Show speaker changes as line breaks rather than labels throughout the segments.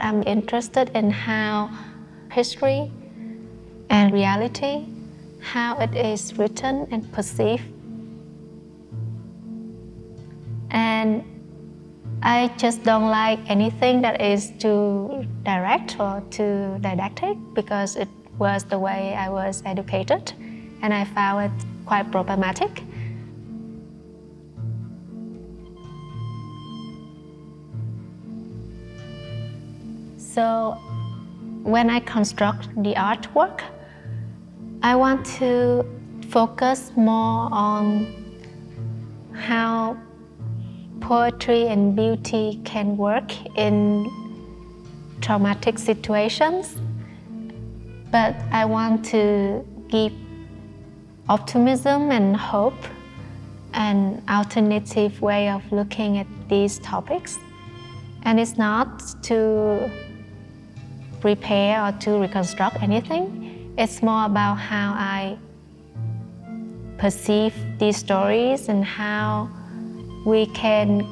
I'm interested in how history and reality, how it is written and perceived. And I just don't like anything that is too direct or too didactic, because it was the way I was educated, and I found it quite problematic. So when I construct the artwork, I want to focus more on how poetry and beauty can work in traumatic situations, but I want to give optimism and hope, an alternative way of looking at these topics. And it's not to repair or to reconstruct anything. It's more about how I perceive these stories and how we can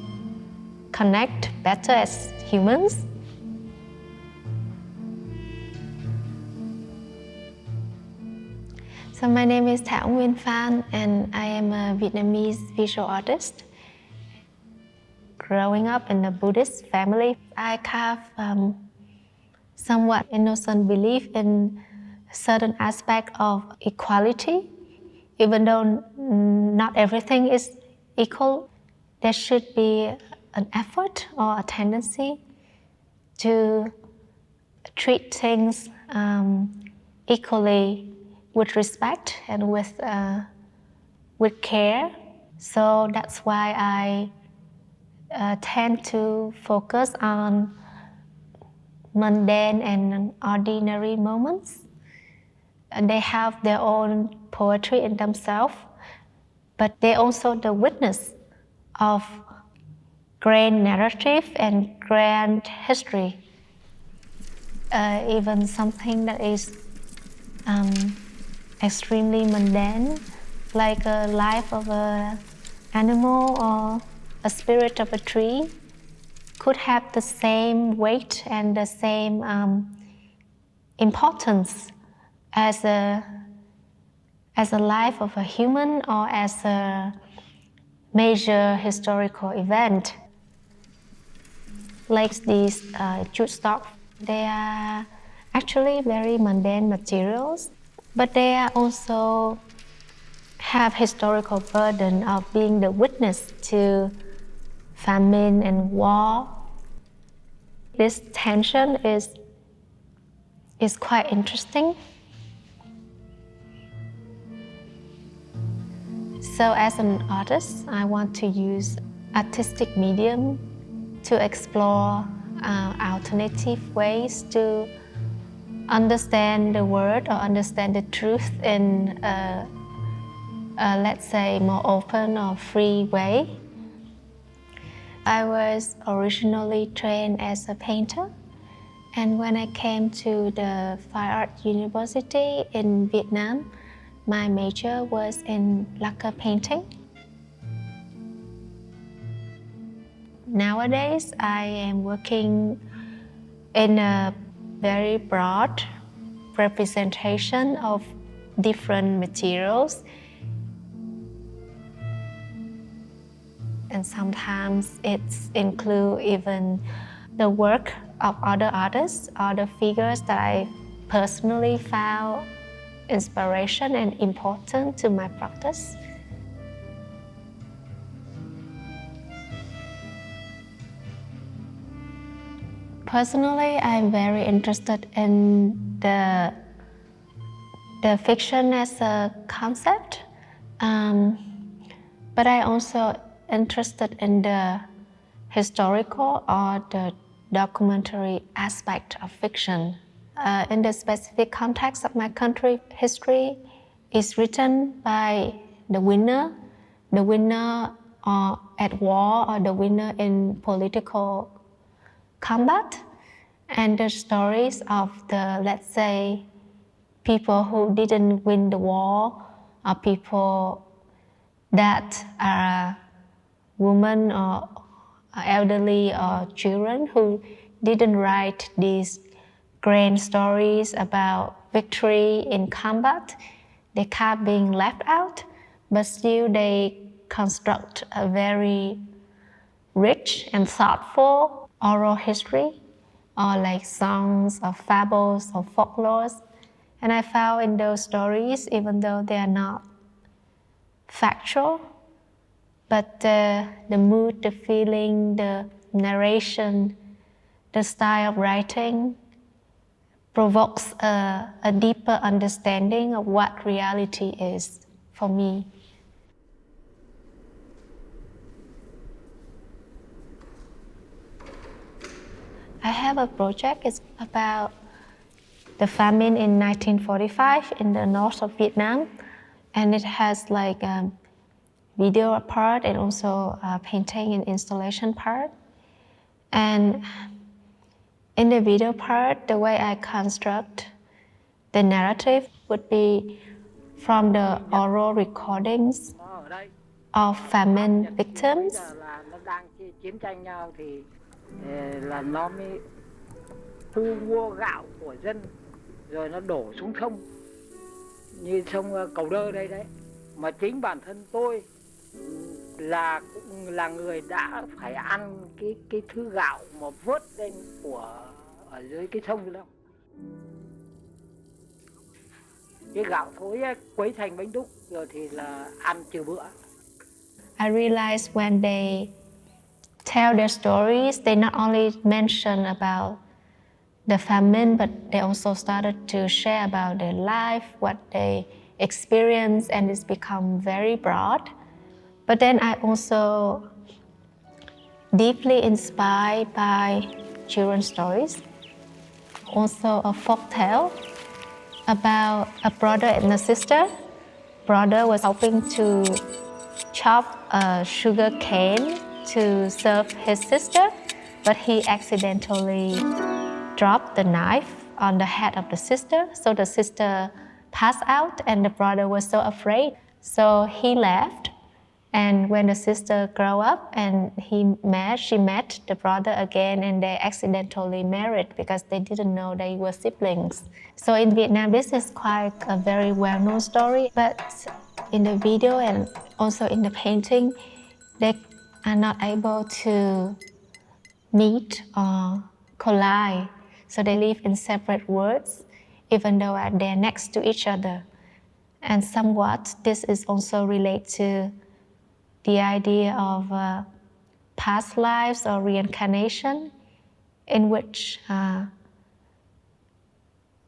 connect better as humans. So my name is Thao Nguyen Phan, and I am a Vietnamese visual artist. Growing up in a Buddhist family, I have somewhat innocent belief in certain aspect of equality. Even though not everything is equal, there should be an effort or a tendency to treat things equally, with respect and with care. So that's why I tend to focus on mundane and ordinary moments. And they have their own poetry in themselves, but they're also the witness of grand narrative and grand history. Even something that is extremely mundane, like a life of an animal or a spirit of a tree, could have the same weight and the same importance as a life of a human or as a major historical event. Like these jute stock, they are actually very mundane materials, but they are also have historical burden of being the witness to famine and war. This tension is quite interesting. So as an artist, I want to use artistic medium to explore alternative ways to understand the world or understand the truth in a, let's say, more open or free way. I was originally trained as a painter, and when I came to the Fine Art University in Vietnam, my major was in lacquer painting. Nowadays, I am working in a very broad representation of different materials. And sometimes it includes even the work of other artists, other figures that I personally found inspiration and important to my practice. Personally, I'm very interested in the fiction as a concept, but I also interested in the historical or the documentary aspect of fiction. In the specific context of my country, history is written by the winner at war or the winner in political combat, and the stories of the, let's say, people who didn't win the war, or people that are women or elderly or children who didn't write these grand stories about victory in combat. They kept being left out, but still they construct a very rich and thoughtful oral history, or like songs or fables or folklores. And I found in those stories, even though they are not factual, but the mood, the feeling, the narration, the style of writing provokes a deeper understanding of what reality is for me. I have a project. It's about the famine in 1945 in the north of Vietnam, and it has like a video part and also a painting and installation part. And in the video part, the way I construct the narrative would be from the oral recordings of famine victims.
Chiến tranh nhau thì là nó mới thu mua gạo của dân rồi nó đổ xuống sông, như sông Cầu Đơ đây đấy, mà chính bản thân tôi là cũng là người đã phải ăn cái thứ gạo mà vớt lên của ở dưới cái sông đó. Cái gạo thối ấy, quấy thành bánh đúc rồi thì là ăn trừ bữa.
I realized when they tell their stories, they not only mention about the famine, but they also started to share about their life, what they experience, and it's become very broad. But then I also deeply inspired by children's stories. Also a folk tale about a brother and a sister. Brother was hoping to chop a sugar cane to serve his sister, but he accidentally dropped the knife on the head of the sister. So the sister passed out and the brother was so afraid. So he left. And when the sister grew up and she met the brother again, and they accidentally married because they didn't know they were siblings. So in Vietnam, this is quite a very well-known story, but in the video and also in the painting, they are not able to meet or collide. So they live in separate worlds, even though they're next to each other. And somewhat, this is also related to the idea of past lives or reincarnation, in which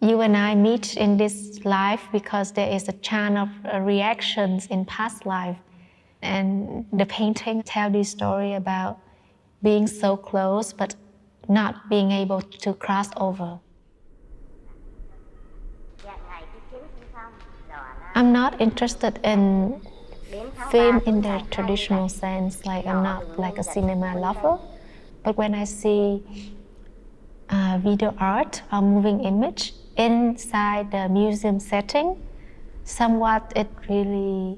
you and I meet in this life because there is a chain of reactions in past life. And the painting tells this story about being so close but not being able to cross over. I'm not interested in film in the traditional sense, like I'm not like a cinema lover, but when I see video art or moving image inside the museum setting, somewhat it really,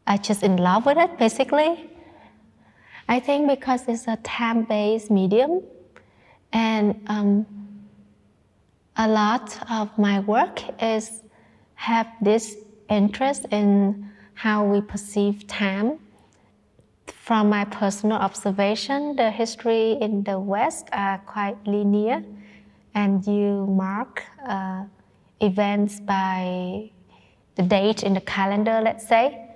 I just in love with it basically. I think because it's a time-based medium, and a lot of my work have this interest in how we perceive time. From my personal observation, the history in the West are quite linear, and you mark events by the date in the calendar, let's say.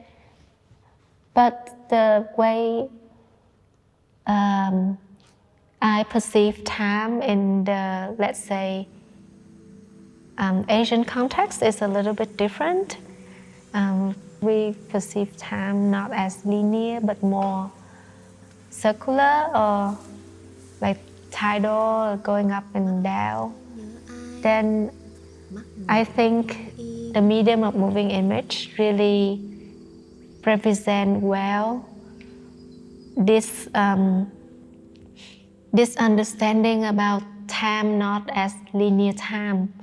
But the way I perceive time in the, let's say, Asian context is a little bit different. We perceive time not as linear, but more circular or like tidal, going up and down. Then I think the medium of moving image really represents well this understanding about time not as linear time,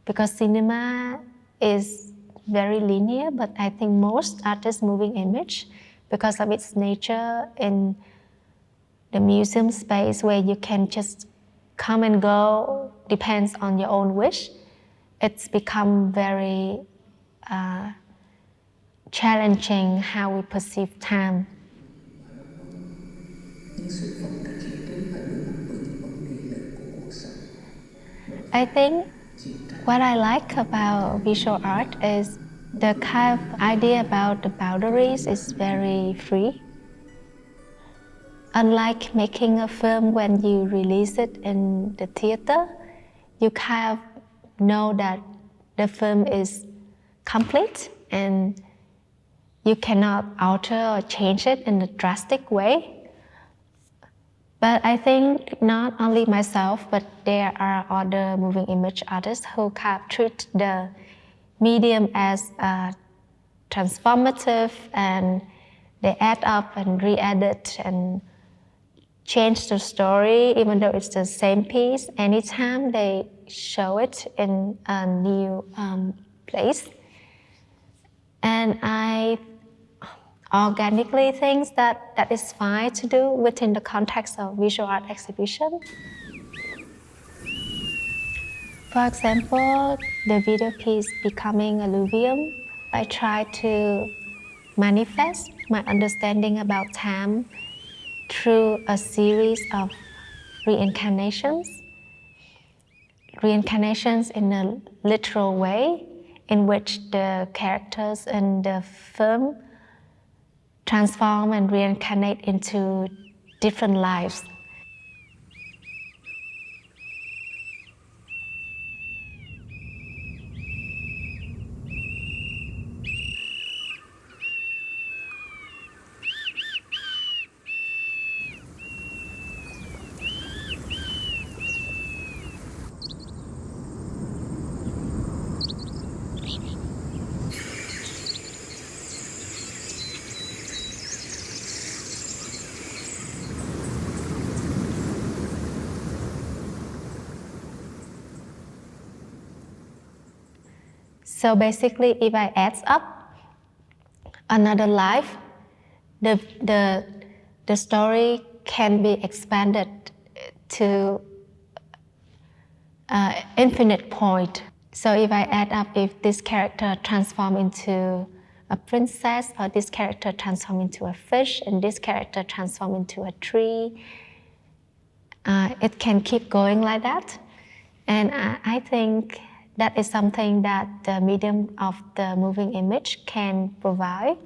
because cinema is very linear, but I think most artists moving image, because of its nature in the museum space where you can just come and go, depends on your own wish. It's become very challenging how we perceive time. I think what I like about visual art is the kind of idea about the boundaries is very free. Unlike making a film when you release it in the theater, you kind of know that the film is complete and you cannot alter or change it in a drastic way. But I think not only myself, but there are other moving image artists who kind of treat the medium as transformative, and they add up and re-edit and change the story, even though it's the same piece. Anytime they show it in a new place. And I organically think that is fine to do within the context of visual art exhibition. For example, the video piece Becoming Alluvium, I try to manifest my understanding about time through a series of reincarnations. Reincarnations in a literal way, in which the characters in the film transform and reincarnate into different lives. So basically, if I add up another life, the story can be expanded to infinite point. So if I add up, if this character transforms into a princess, or this character transforms into a fish, and this character transforms into a tree, it can keep going like that. And I think that is something that the medium of the moving image can provide.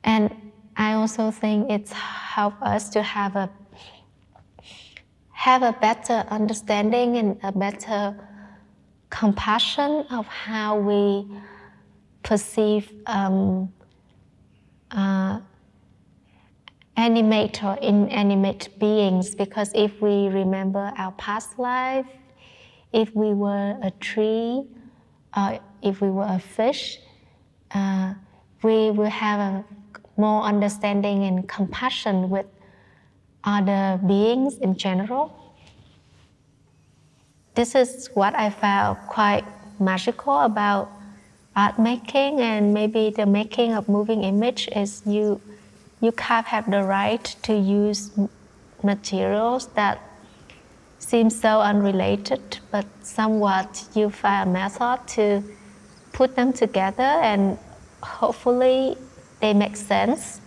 And I also think it's helped us to have a better understanding and a better compassion of how we perceive animate or inanimate beings. Because if we remember our past life, if we were a tree, or if we were a fish, we will have a more understanding and compassion with other beings in general. This is what I found quite magical about art making, and maybe the making of moving image is you kind of have the right to use materials that seem so unrelated, but somewhat you find a method to put them together, and hopefully they make sense.